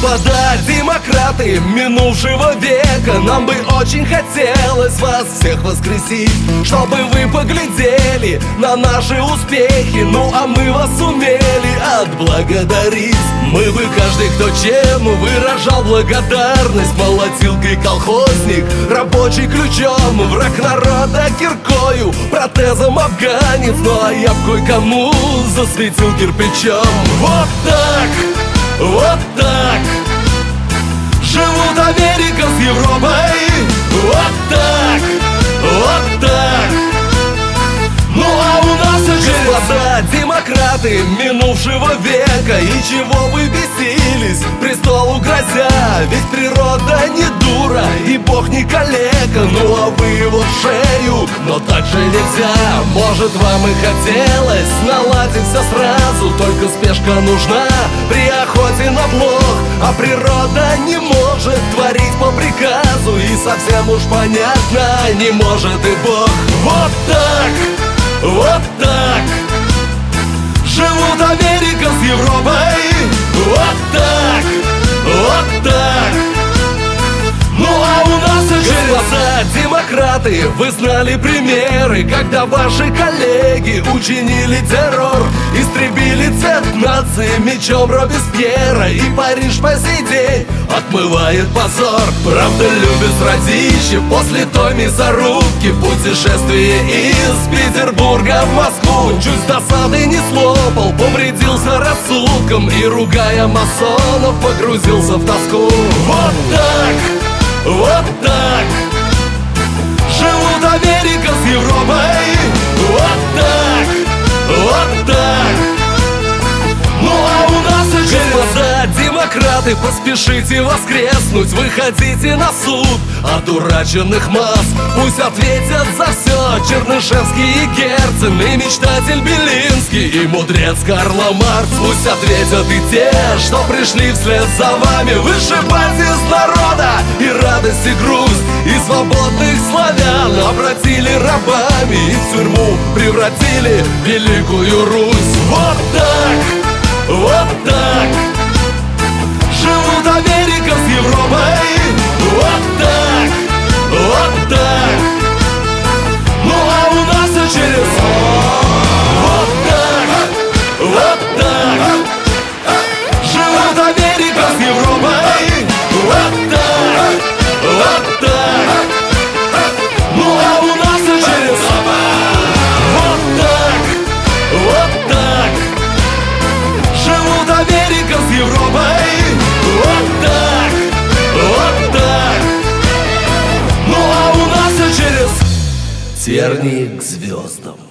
Господа демократы минувшего века, нам бы очень хотелось вас всех воскресить, чтобы вы поглядели на наши успехи, ну а мы вас сумели отблагодарить. Мы бы каждый, кто чем выражал благодарность: молотилкой колхозник, рабочий ключом, враг народа киркою, протезом афганец, ну а я б кое-кому засветил кирпичом. Вот так, вот так живут Америка с Европой. Вот так, вот так. Ну а у нас господа демократы минувшего века, и чего вы бесились, престолу грозя? Ведь природа не дура, и Бог не калека. Ну а вы его в шею, но так же нельзя. Может, вам и хотелось наладить все сразу, только спешка нужна при охоте на блох. А природа не может творить по приказу, и совсем уж понятно, не может и Бог. Вот так, вот так живут Америка с Европой. Вот так, вот так. Ну а у нас господа демократы, вы знали примеры, когда ваши коллеги учинили террор, истребили цвет нации мечом Робеспьера, и Париж по сей день отмывает позор. Правда любит родище после той мясорубки, путешествие из Петербурга в Москву чуть с досады не слопал, повредился рассудком и, ругая масонов, погрузился в тоску. Вот так, вот так живут Америка с Европой. Вот так, вот так. Ну а у нас господа демократы, поспешите воскреснуть, выходите на суд одураченных масс. Пусть ответят за все Чернышевский и Герцен, и мечтатель Белинский, и мудрец Карл Маркс. Пусть ответят и те, что пришли вслед за вами вышибать из народа и радость, и грусть, и свободных славян обратили рабами, и в тюрьму превратили Великую Русь. Вот так, вот так живут Америка с Европой. Вот так, вот так. Ну а у нас через вот так, вот так живут Америка с Европой. Вот так, вот так. Ну а у нас через вот так, вот так живут Америка с Европой. Вот так, вот так. Ну а у нас через тернии к звездам.